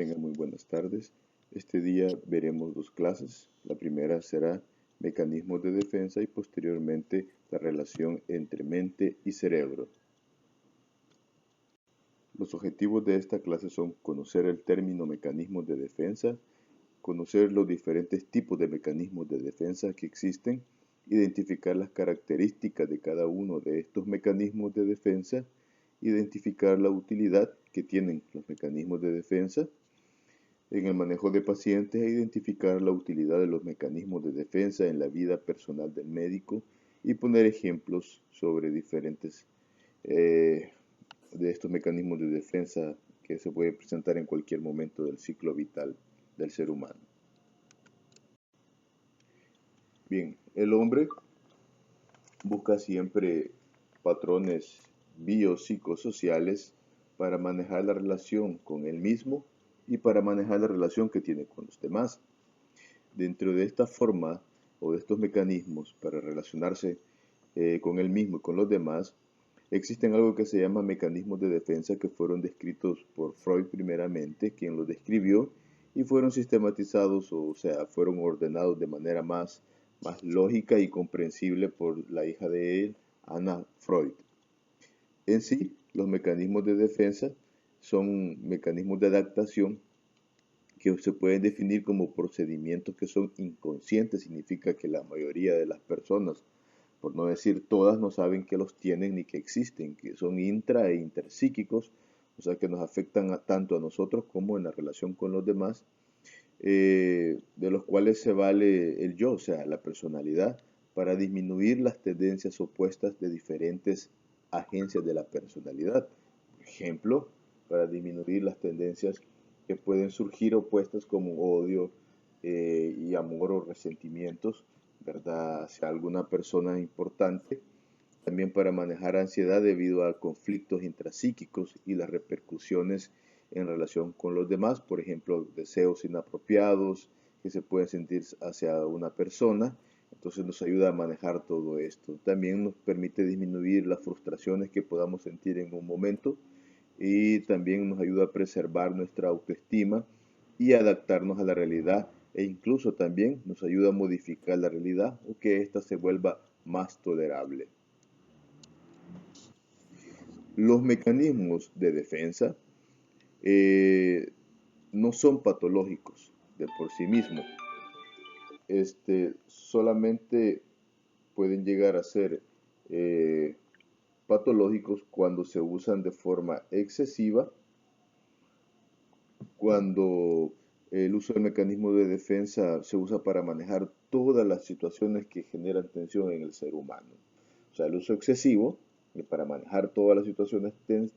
Tengan muy buenas tardes. Este día veremos dos clases. La primera será mecanismos de defensa y posteriormente la relación entre mente y cerebro. Los objetivos de esta clase son conocer el término mecanismos de defensa, conocer los diferentes tipos de mecanismos de defensa que existen, identificar las características de cada uno de estos mecanismos de defensa, identificar la utilidad que tienen los mecanismos de defensa en el manejo de pacientes e identificar la utilidad de los mecanismos de defensa en la vida personal del médico y poner ejemplos sobre diferentes de estos mecanismos de defensa que se pueden presentar en cualquier momento del ciclo vital del ser humano. Bien, el hombre busca siempre patrones biopsicosociales para manejar la relación con él mismo y para manejar la relación que tiene con los demás. Dentro de esta forma o de estos mecanismos para relacionarse con él mismo y con los demás, existen algo que se llama mecanismos de defensa que fueron descritos por Freud primeramente, quien los describió, y fueron sistematizados, o sea, fueron ordenados de manera más lógica y comprensible por la hija de él, Anna Freud. En sí, los mecanismos de defensa son mecanismos de adaptación que se pueden definir como procedimientos que son inconscientes. Significa que la mayoría de las personas, por no decir todas, no saben que los tienen ni que existen, que son intra e interpsíquicos, o sea que nos afectan tanto a nosotros como en la relación con los demás, de los cuales se vale el yo, o sea, la personalidad, para disminuir las tendencias opuestas de diferentes agencias de la personalidad. Por ejemplo, para disminuir las tendencias que pueden surgir opuestas como odio y amor o resentimientos, ¿verdad?, hacia alguna persona importante. También para manejar ansiedad debido a conflictos intrapsíquicos y las repercusiones en relación con los demás, por ejemplo, deseos inapropiados que se pueden sentir hacia una persona. Entonces nos ayuda a manejar todo esto. También nos permite disminuir las frustraciones que podamos sentir en un momento y también nos ayuda a preservar nuestra autoestima y adaptarnos a la realidad, e incluso también nos ayuda a modificar la realidad o que ésta se vuelva más tolerable. Los mecanismos de defensa no son patológicos de por sí mismos. Solamente pueden llegar a ser patológicos cuando se usan de forma excesiva, cuando el uso del mecanismo de defensa se usa para manejar todas las situaciones que generan tensión en el ser humano. O sea, el uso excesivo para manejar todas las situaciones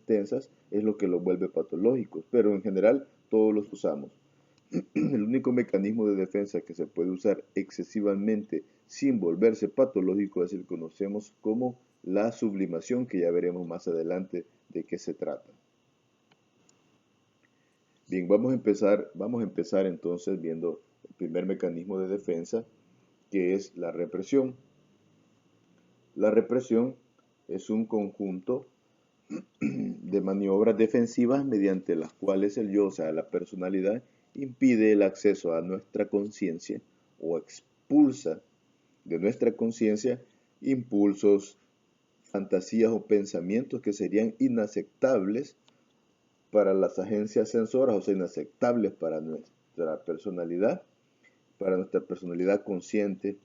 tensas es lo que los vuelve patológicos, pero en general todos los usamos. El único mecanismo de defensa que se puede usar excesivamente sin volverse patológico es el que conocemos como la sublimación, que ya veremos más adelante de qué se trata. Bien, vamos a empezar entonces viendo el primer mecanismo de defensa, que es la represión. La represión es un conjunto de maniobras defensivas mediante las cuales el yo, o sea, la personalidad, impide el acceso a nuestra conciencia o expulsa de nuestra conciencia impulsos, fantasías o pensamientos que serían inaceptables para las agencias sensoras, o sea, inaceptables para nuestra personalidad consciente,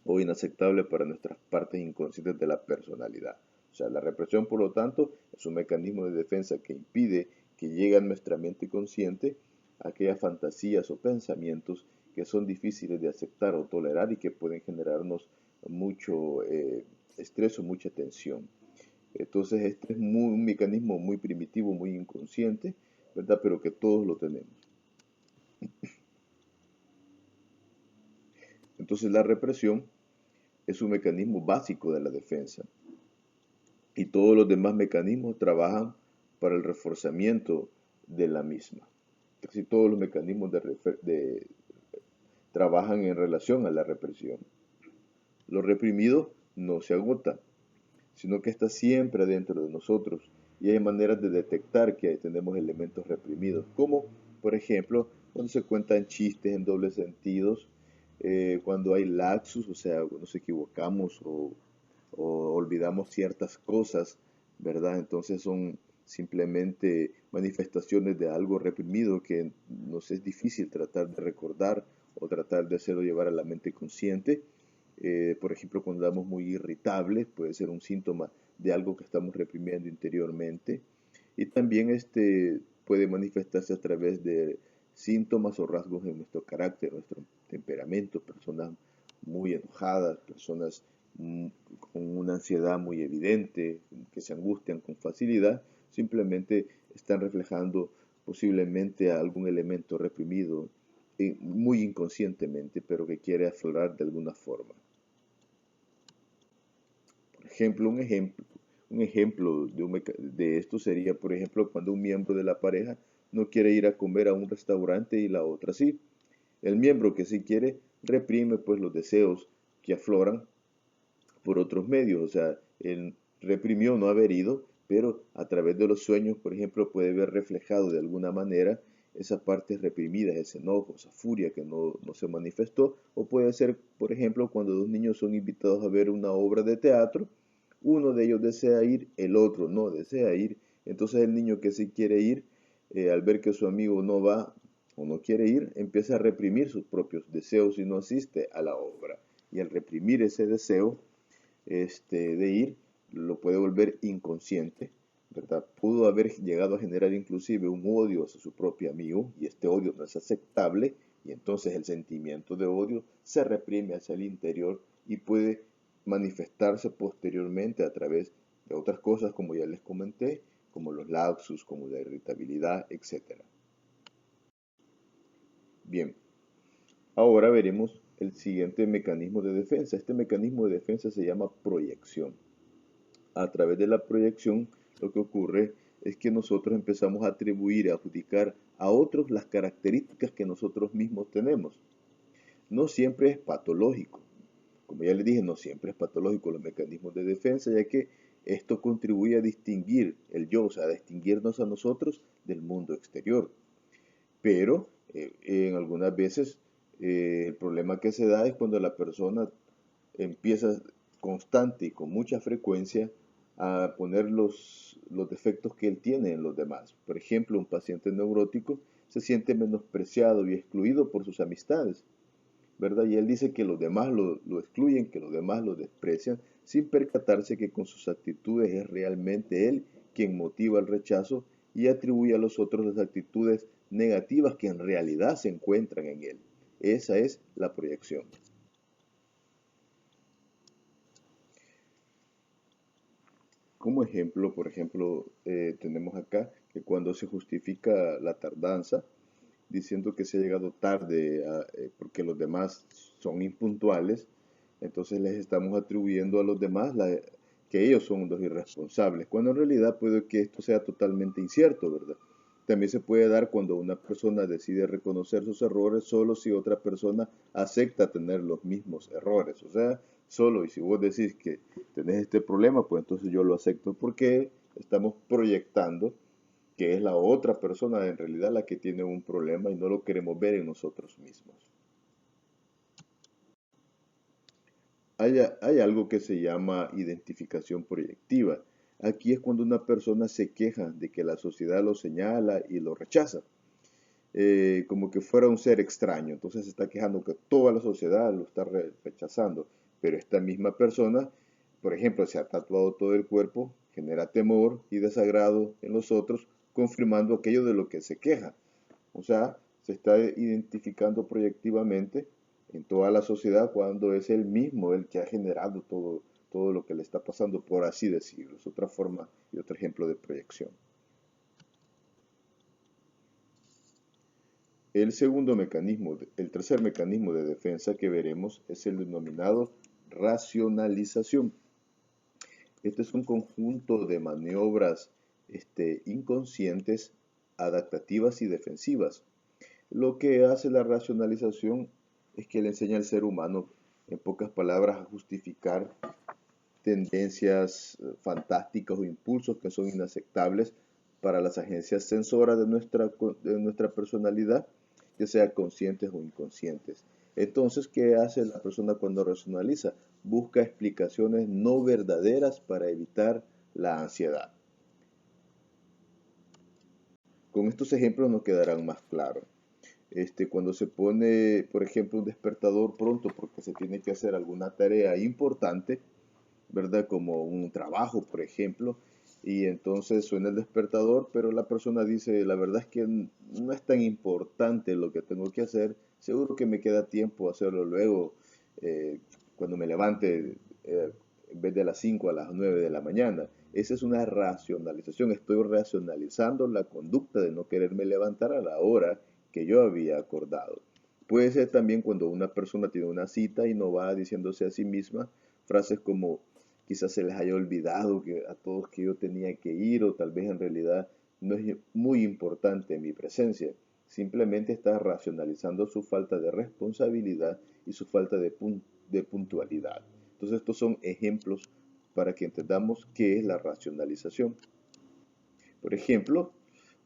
o inaceptable para nuestras partes inconscientes de la personalidad. O sea, la represión, por lo tanto, es un mecanismo de defensa que impide que llegue a nuestra mente consciente aquellas fantasías o pensamientos que son difíciles de aceptar o tolerar y que pueden generarnos mucho estrés o mucha tensión. Entonces, este es un mecanismo muy primitivo, muy inconsciente, ¿verdad? Pero que todos lo tenemos. Entonces, la represión es un mecanismo básico de la defensa y todos los demás mecanismos trabajan para el reforzamiento de la misma. Casi todos los mecanismos trabajan en relación a la represión. Lo reprimido no se agota, sino que está siempre dentro de nosotros y hay maneras de detectar que tenemos elementos reprimidos, como por ejemplo, cuando se cuentan chistes en dobles sentidos, cuando hay lapsus, o sea, cuando nos equivocamos o olvidamos ciertas cosas, ¿verdad? Entonces son simplemente manifestaciones de algo reprimido que nos es difícil tratar de recordar o tratar de hacerlo llevar a la mente consciente. Por ejemplo, cuando andamos muy irritables, puede ser un síntoma de algo que estamos reprimiendo interiormente. Y también puede manifestarse a través de síntomas o rasgos de nuestro carácter, nuestro temperamento, personas muy enojadas, personas mm, con una ansiedad muy evidente, que se angustian con facilidad, simplemente están reflejando posiblemente algún elemento reprimido muy inconscientemente, pero que quiere aflorar de alguna forma. Por ejemplo, un ejemplo de esto sería, por ejemplo, cuando un miembro de la pareja no quiere ir a comer a un restaurante y la otra sí. El miembro que sí quiere reprime pues los deseos que afloran por otros medios, o sea, él reprimió no haber ido, pero a través de los sueños, por ejemplo, puede ver reflejado de alguna manera esas partes reprimidas, ese enojo, esa furia que no se manifestó, o puede ser, por ejemplo, cuando dos niños son invitados a ver una obra de teatro, uno de ellos desea ir, el otro no desea ir, entonces el niño que sí quiere ir, al ver que su amigo no va o no quiere ir, empieza a reprimir sus propios deseos y no asiste a la obra. Y al reprimir ese deseo, de ir, lo puede volver inconsciente, ¿verdad? Pudo haber llegado a generar inclusive un odio hacia su propio amigo y este odio no es aceptable y entonces el sentimiento de odio se reprime hacia el interior y puede manifestarse posteriormente a través de otras cosas como ya les comenté, como los lapsus, como la irritabilidad, etc. Bien, ahora veremos el siguiente mecanismo de defensa. Este mecanismo de defensa se llama proyección. A través de la proyección, lo que ocurre es que nosotros empezamos a atribuir, a adjudicar a otros las características que nosotros mismos tenemos. No siempre es patológico. Como ya les dije, no siempre es patológico los mecanismos de defensa, ya que esto contribuye a distinguir el yo, o sea, a distinguirnos a nosotros del mundo exterior. Pero en algunas veces el problema que se da es cuando la persona empieza constante y con mucha frecuencia a poner los defectos que él tiene en los demás. Por ejemplo, un paciente neurótico se siente menospreciado y excluido por sus amistades, ¿verdad? Y él dice que los demás lo excluyen, que los demás lo desprecian, sin percatarse que con sus actitudes es realmente él quien motiva el rechazo y atribuye a los otros las actitudes negativas que en realidad se encuentran en él. Esa es la proyección. Como ejemplo, por ejemplo, tenemos acá que cuando se justifica la tardanza, diciendo que se ha llegado tarde porque los demás son impuntuales, entonces les estamos atribuyendo a los demás que ellos son los irresponsables, cuando en realidad puede que esto sea totalmente incierto, ¿verdad? También se puede dar cuando una persona decide reconocer sus errores solo si otra persona acepta tener los mismos errores. O sea, solo y si vos decís que tenés este problema, pues entonces yo lo acepto porque estamos proyectando que es la otra persona en realidad la que tiene un problema y no lo queremos ver en nosotros mismos. Hay algo que se llama identificación proyectiva. Aquí es cuando una persona se queja de que la sociedad lo señala y lo rechaza, como que fuera un ser extraño. Entonces se está quejando que toda la sociedad lo está rechazando, pero esta misma persona, por ejemplo, se ha tatuado todo el cuerpo, genera temor y desagrado en los otros, confirmando aquello de lo que se queja. O sea, se está identificando proyectivamente en toda la sociedad cuando es él mismo el que ha generado todo lo que le está pasando, por así decirlo. Es otra forma y otro ejemplo de proyección. El tercer mecanismo de defensa que veremos es el denominado racionalización. Este es un conjunto de maniobras inconscientes, adaptativas y defensivas. Lo que hace la racionalización es que le enseña al ser humano, en pocas palabras, a justificar tendencias fantásticas o impulsos que son inaceptables para las agencias sensoras de nuestra personalidad, ya sea conscientes o inconscientes. Entonces, ¿qué hace la persona cuando racionaliza? Busca explicaciones no verdaderas para evitar la ansiedad. Con estos ejemplos nos quedarán más claros. Cuando se pone, por ejemplo, un despertador pronto porque se tiene que hacer alguna tarea importante, ¿verdad? Como un trabajo, por ejemplo, y entonces suena el despertador, pero la persona dice, la verdad es que no es tan importante lo que tengo que hacer, seguro que me queda tiempo hacerlo luego, eh, cuando me levante, en vez de a las 5 a las 9 de la mañana. Esa es una racionalización, estoy racionalizando la conducta de no quererme levantar a la hora que yo había acordado. Puede ser también cuando una persona tiene una cita y no va diciéndose a sí misma frases como quizás se les haya olvidado que a todos que yo tenía que ir, o tal vez en realidad no es muy importante mi presencia. Simplemente está racionalizando su falta de responsabilidad y su falta de puntualidad. Entonces estos son ejemplos para que entendamos qué es la racionalización. Por ejemplo,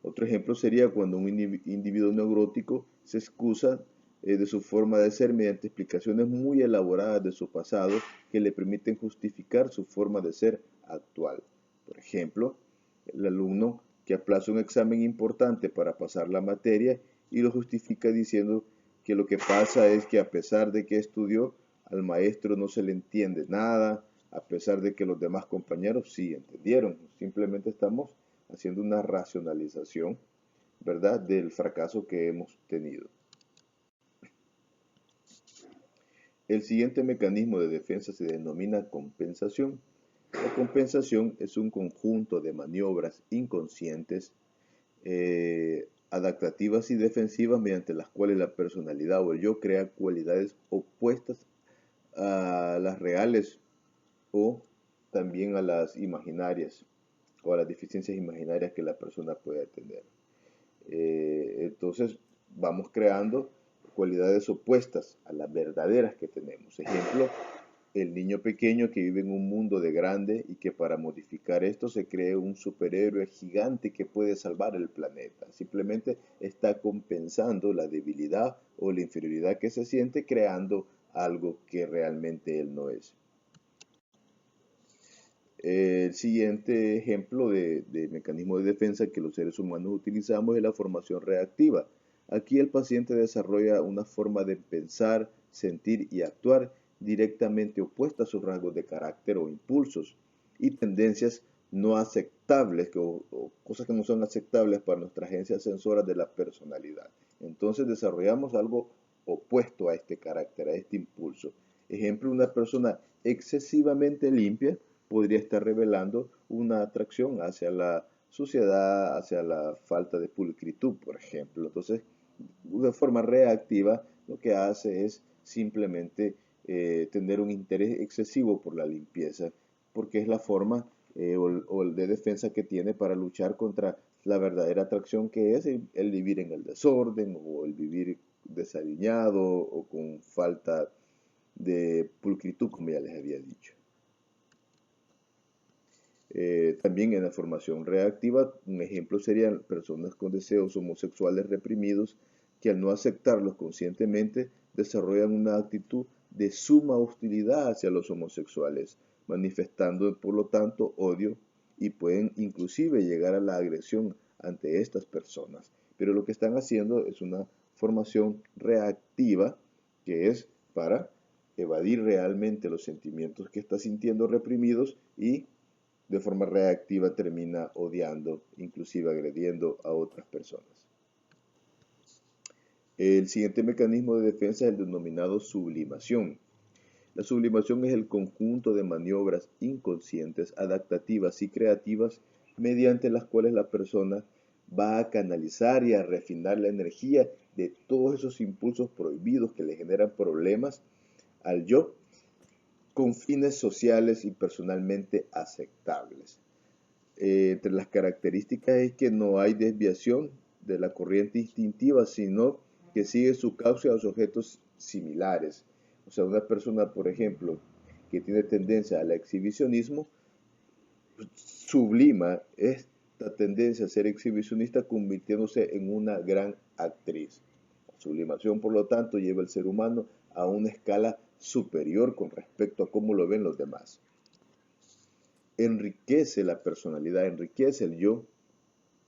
otro ejemplo sería cuando un individuo neurótico se excusa de su forma de ser mediante explicaciones muy elaboradas de su pasado que le permiten justificar su forma de ser actual. Por ejemplo, el alumno que aplaza un examen importante para pasar la materia y lo justifica diciendo que lo que pasa es que a pesar de que estudió, al maestro no se le entiende nada, a pesar de que los demás compañeros sí entendieron. Simplemente estamos haciendo una racionalización, ¿verdad?, del fracaso que hemos tenido. El siguiente mecanismo de defensa se denomina compensación. La compensación es un conjunto de maniobras inconscientes, adaptativas y defensivas mediante las cuales la personalidad o el yo crea cualidades opuestas a las reales o también a las imaginarias o a las deficiencias imaginarias que la persona puede tener. Entonces vamos creando cualidades opuestas a las verdaderas que tenemos. Ejemplo, el niño pequeño que vive en un mundo de grande y que para modificar esto se cree un superhéroe gigante que puede salvar el planeta. Simplemente está compensando la debilidad o la inferioridad que se siente creando algo que realmente él no es. El siguiente ejemplo de mecanismo de defensa que los seres humanos utilizamos es la formación reactiva. Aquí el paciente desarrolla una forma de pensar, sentir y actuar directamente opuesta a sus rasgos de carácter o impulsos y tendencias no aceptables o cosas que no son aceptables para nuestra agencia sensora de la personalidad. Entonces desarrollamos algo opuesto a este carácter, a este impulso. Ejemplo, una persona excesivamente limpia podría estar revelando una atracción hacia la suciedad, hacia la falta de pulcritud, por ejemplo. Entonces, de forma reactiva, lo que hace es simplemente tener un interés excesivo por la limpieza, porque es la forma o de defensa que tiene para luchar contra la verdadera atracción que es el vivir en el desorden o el vivir desaliñado o con falta de pulcritud, como ya les había dicho. También en la formación reactiva, un ejemplo serían personas con deseos homosexuales reprimidos que al no aceptarlos conscientemente desarrollan una actitud de suma hostilidad hacia los homosexuales, manifestando por lo tanto odio y pueden inclusive llegar a la agresión ante estas personas. Pero lo que están haciendo es una formación reactiva que es para evadir realmente los sentimientos que está sintiendo reprimidos y de forma reactiva termina odiando, inclusive agrediendo a otras personas. El siguiente mecanismo de defensa es el denominado sublimación. La sublimación es el conjunto de maniobras inconscientes, adaptativas y creativas mediante las cuales la persona va a canalizar y a refinar la energía de todos esos impulsos prohibidos que le generan problemas al yo con fines sociales y personalmente aceptables. Entre las características es que no hay desviación de la corriente instintiva, sino que sigue su causa a los objetos similares. O sea, una persona, por ejemplo, que tiene tendencia al exhibicionismo, sublima, es esta tendencia a ser exhibicionista convirtiéndose en una gran actriz. La sublimación, por lo tanto, lleva al ser humano a una escala superior con respecto a cómo lo ven los demás. Enriquece la personalidad, enriquece el yo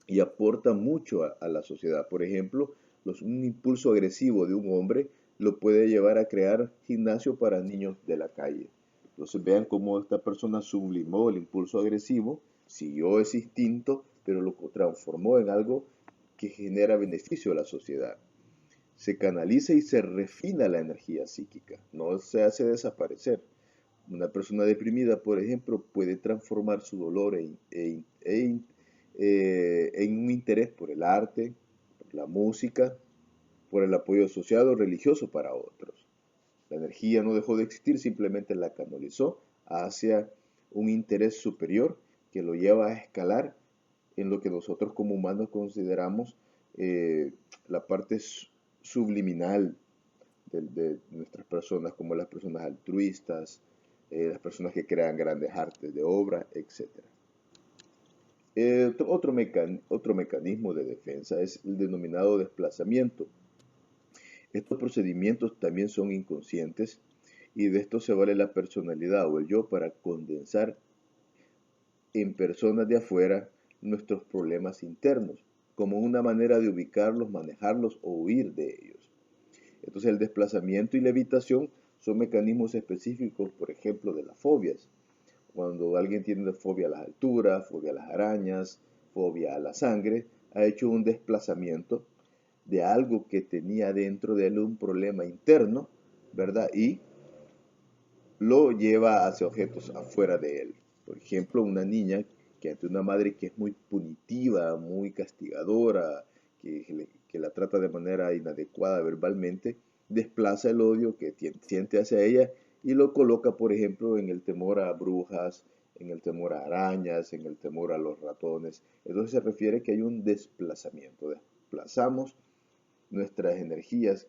y aporta mucho a la sociedad. Por ejemplo, un impulso agresivo de un hombre lo puede llevar a crear gimnasio para niños de la calle. Entonces vean cómo esta persona sublimó el impulso agresivo, siguió ese instinto, pero lo transformó en algo que genera beneficio a la sociedad. Se canaliza y se refina la energía psíquica, no se hace desaparecer. Una persona deprimida, por ejemplo, puede transformar su dolor en un interés por el arte, por la música, por el apoyo social o religioso para otros. La energía no dejó de existir, simplemente la canalizó hacia un interés superior que lo lleva a escalar en lo que nosotros como humanos consideramos la parte subliminal de nuestras personas, como las personas altruistas, las personas que crean grandes artes de obra, etc. Otro mecanismo de defensa es el denominado desplazamiento. Estos procedimientos también son inconscientes y de esto se vale la personalidad o el yo para condensar en personas de afuera nuestros problemas internos, como una manera de ubicarlos, manejarlos o huir de ellos. Entonces el desplazamiento y la evitación son mecanismos específicos, por ejemplo, de las fobias. Cuando alguien tiene fobia a las alturas, fobia a las arañas, fobia a la sangre, ha hecho un desplazamiento de algo que tenía dentro de él un problema interno, ¿verdad? Y lo lleva hacia objetos afuera de él. Por ejemplo, una niña que ante una madre que es muy punitiva, muy castigadora, que la trata de manera inadecuada verbalmente, desplaza el odio que siente hacia ella y lo coloca, por ejemplo, en el temor a brujas, en el temor a arañas, en el temor a los ratones. Entonces se refiere que hay un desplazamiento. Desplazamos nuestras energías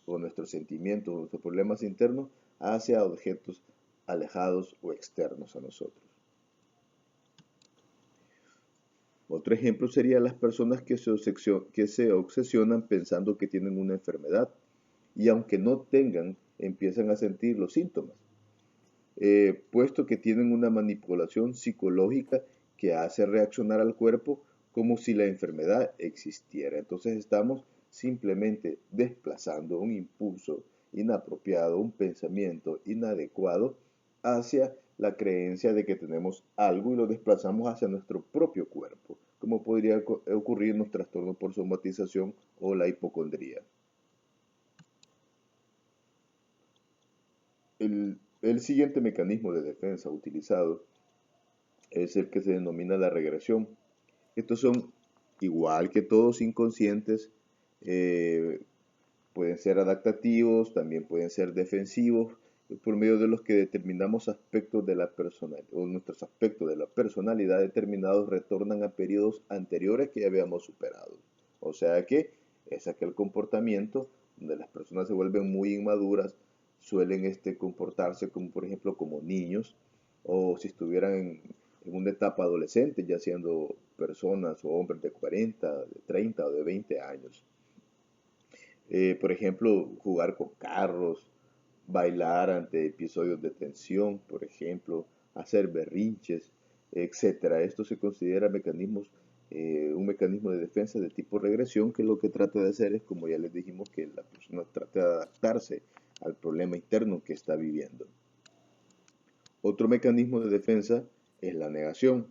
o nuestros sentimientos o nuestros problemas internos hacia objetos alejados o externos a nosotros. Otro ejemplo sería las personas que se obsesionan pensando que tienen una enfermedad y aunque no tengan, empiezan a sentir los síntomas, puesto que tienen una manipulación psicológica que hace reaccionar al cuerpo como si la enfermedad existiera. Entonces estamos simplemente desplazando un impulso inapropiado, un pensamiento inadecuado hacia la creencia de que tenemos algo y lo desplazamos hacia nuestro propio cuerpo, como podría ocurrir en los trastornos por somatización o la hipocondría. El siguiente mecanismo de defensa utilizado es el que se denomina la regresión. Estos son, igual que todos, inconscientes, eh, pueden ser adaptativos, también pueden ser defensivos, por medio de los que determinamos aspectos de la personalidad, o nuestros aspectos de la personalidad determinados retornan a periodos anteriores que ya habíamos superado. O sea que es aquel comportamiento donde las personas se vuelven muy inmaduras, suelen comportarse como, por ejemplo, como niños, o si estuvieran en una etapa adolescente, ya siendo personas o hombres de 40, de 30 o de 20 años. Por ejemplo, jugar con carros, bailar ante episodios de tensión, por ejemplo, hacer berrinches, etcétera. Esto se considera un mecanismo de defensa de tipo regresión que lo que trata de hacer es, como ya les dijimos, que la persona trate de adaptarse al problema interno que está viviendo. Otro mecanismo de defensa es la negación.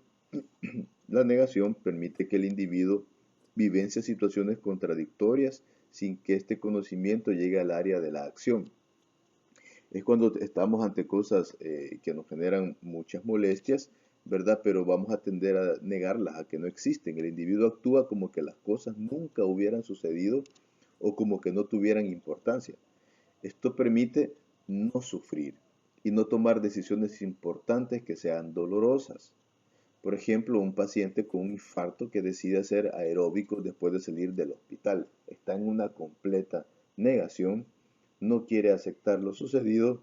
La negación permite que el individuo vivencie situaciones contradictorias sin que este conocimiento llegue al área de la acción. Es cuando estamos ante cosas que nos generan muchas molestias, ¿verdad? Pero vamos a tender a negarlas, a que no existen. El individuo actúa como que las cosas nunca hubieran sucedido o como que no tuvieran importancia. Esto permite no sufrir y no tomar decisiones importantes que sean dolorosas. Por ejemplo, un paciente con un infarto que decide hacer aeróbicos después de salir del hospital. Está en una completa negación, no quiere aceptar lo sucedido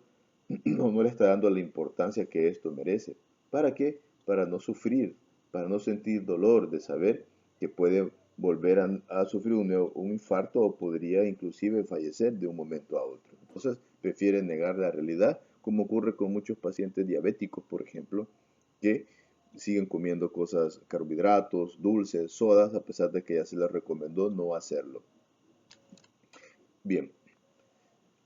o no le está dando la importancia que esto merece. ¿Para qué? Para no sufrir, para no sentir dolor de saber que puede volver a sufrir un infarto o podría inclusive fallecer de un momento a otro. Entonces prefiere negar la realidad, como ocurre con muchos pacientes diabéticos, por ejemplo, que siguen comiendo cosas, carbohidratos, dulces, sodas, a pesar de que ya se les recomendó no hacerlo. Bien,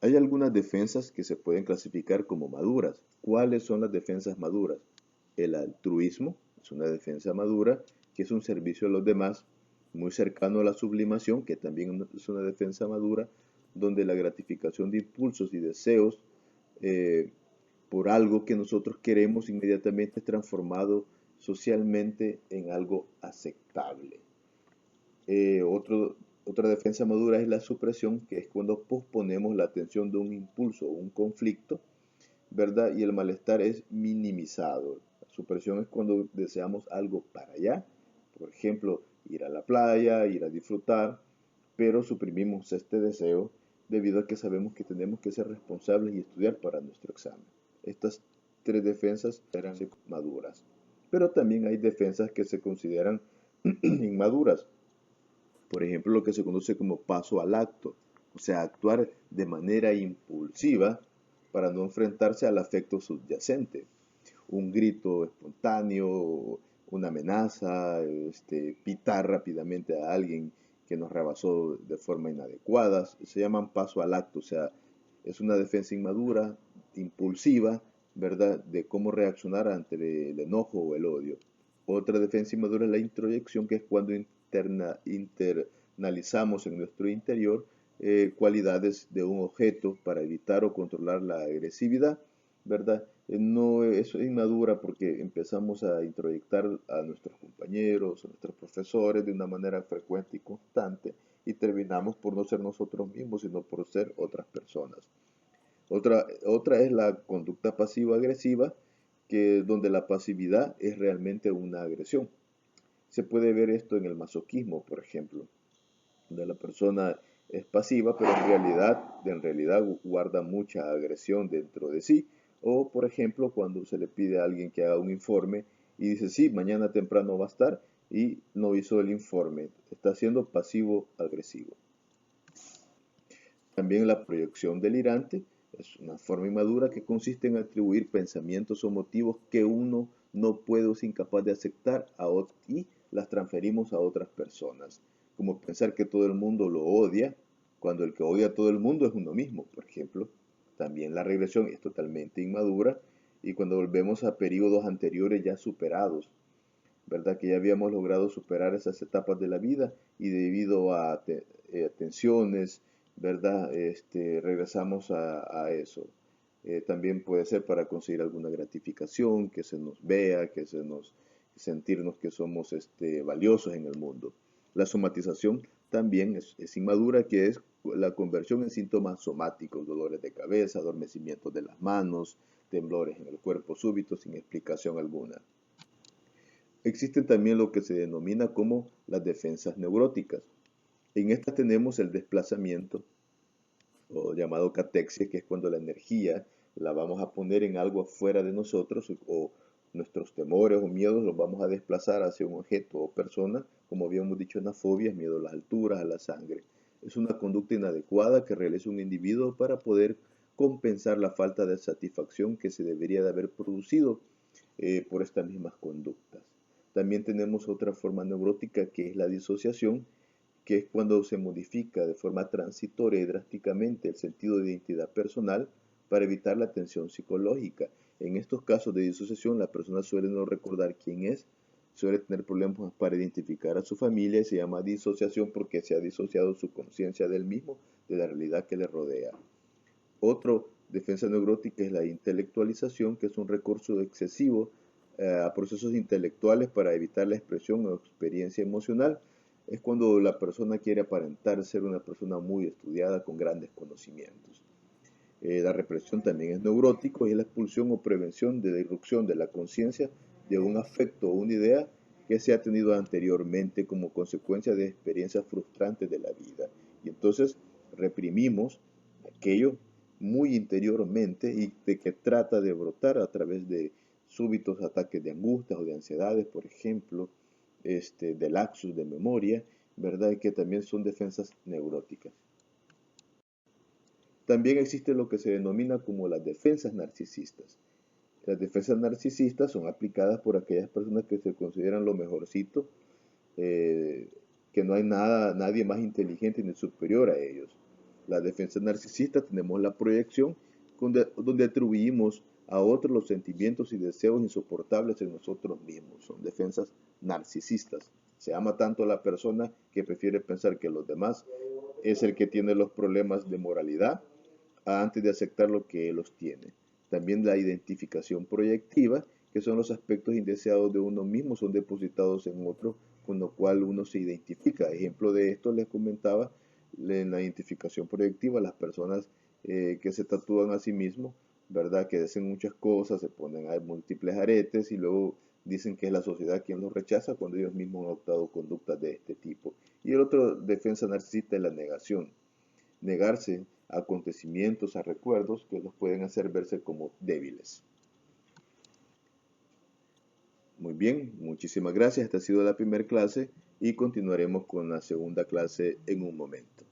hay algunas defensas que se pueden clasificar como maduras. ¿Cuáles son las defensas maduras? El altruismo es una defensa madura, que es un servicio a los demás, muy cercano a la sublimación, que también es una defensa madura, donde la gratificación de impulsos y deseos eh, por algo que nosotros queremos inmediatamente es transformado socialmente en algo aceptable. Otra defensa madura es la supresión, que es cuando posponemos la atención de un impulso o un conflicto, ¿verdad? Y el malestar es minimizado. La supresión es cuando deseamos algo para allá, por ejemplo, ir a la playa, ir a disfrutar, pero suprimimos este deseo debido a que sabemos que tenemos que ser responsables y estudiar para nuestro examen. Estas tres defensas eran maduras, pero también hay defensas que se consideran inmaduras. Por ejemplo, lo que se conoce como paso al acto, o sea, actuar de manera impulsiva para no enfrentarse al afecto subyacente. Un grito espontáneo, una amenaza, pitar rápidamente a alguien que nos rebasó de forma inadecuada, se llaman paso al acto, o sea, es una defensa inmadura, impulsiva, ¿verdad?, de cómo reaccionar ante el enojo o el odio. Otra defensa inmadura es la introyección, que es cuando internalizamos en nuestro interior cualidades de un objeto para evitar o controlar la agresividad, ¿verdad? No es inmadura porque empezamos a introyectar a nuestros compañeros, a nuestros profesores de una manera frecuente y constante y terminamos por no ser nosotros mismos, sino por ser otras personas. Otra es la conducta pasivo-agresiva, que donde la pasividad es realmente una agresión. Se puede ver esto en el masoquismo, por ejemplo, donde la persona es pasiva, pero en realidad guarda mucha agresión dentro de sí. O, por ejemplo, cuando se le pide a alguien que haga un informe y dice, sí, mañana temprano va a estar y no hizo el informe. Está siendo pasivo-agresivo. También la proyección delirante es una forma inmadura que consiste en atribuir pensamientos o motivos que uno no puede o es incapaz de aceptar y las transferimos a otras personas, como pensar que todo el mundo lo odia, cuando el que odia a todo el mundo es uno mismo, por ejemplo. También la regresión es totalmente inmadura y cuando volvemos a periodos anteriores ya superados, ¿verdad? Que ya habíamos logrado superar esas etapas de la vida y debido a tensiones, ¿verdad? Regresamos a eso. También puede ser para conseguir alguna gratificación, que se nos vea, sentirnos que somos valiosos en el mundo. La somatización también es inmadura, que es la conversión en síntomas somáticos, dolores de cabeza, adormecimientos de las manos, temblores en el cuerpo súbitos sin explicación alguna. Existen también lo que se denomina como las defensas neuróticas. En estas tenemos el desplazamiento, o llamado catexia, que es cuando la energía la vamos a poner en algo afuera de nosotros, o nuestros temores o miedos los vamos a desplazar hacia un objeto o persona, como habíamos dicho en las fobias, miedo a las alturas, a la sangre. Es una conducta inadecuada que realiza un individuo para poder compensar la falta de satisfacción que se debería de haber producido por estas mismas conductas. También tenemos otra forma neurótica, que es la disociación, que es cuando se modifica de forma transitoria y drásticamente el sentido de identidad personal para evitar la tensión psicológica. En estos casos de disociación, la persona suele no recordar quién es, suele tener problemas para identificar a su familia y se llama disociación porque se ha disociado su conciencia del mismo, de la realidad que le rodea. Otro defensa neurótica es la intelectualización, que es un recurso excesivo a procesos intelectuales para evitar la expresión o experiencia emocional. Es cuando la persona quiere aparentar ser una persona muy estudiada con grandes conocimientos. La represión también es neurótico y es la expulsión o prevención de la irrupción de la conciencia de un afecto o una idea que se ha tenido anteriormente como consecuencia de experiencias frustrantes de la vida. Y entonces reprimimos aquello muy interiormente y de que trata de brotar a través de súbitos ataques de angustias o de ansiedades, por ejemplo, de lapsus de memoria, ¿verdad? Que también son defensas neuróticas. También existe lo que se denomina como las defensas narcisistas. Las defensas narcisistas son aplicadas por aquellas personas que se consideran lo mejorcito, eh, que no hay nadie más inteligente ni superior a ellos. Las defensas narcisistas tenemos la proyección donde atribuimos a otros los sentimientos y deseos insoportables en nosotros mismos. Son defensas narcisistas. Se ama tanto a la persona que prefiere pensar que los demás es el que tiene los problemas de moralidad antes de aceptar lo que él los tiene. También la identificación proyectiva, que son los aspectos indeseados de uno mismo, son depositados en otro, con lo cual uno se identifica. Ejemplo de esto les comentaba en la identificación proyectiva, las personas que se tatúan a sí mismos, ¿verdad? Que hacen muchas cosas, se ponen a múltiples aretes y luego dicen que es la sociedad quien los rechaza cuando ellos mismos han adoptado conductas de este tipo. Y el otro defensa narcisista es la negación. Negarse a acontecimientos, a recuerdos que los pueden hacer verse como débiles. Muy bien, muchísimas gracias. Esta ha sido la primera clase y continuaremos con la segunda clase en un momento.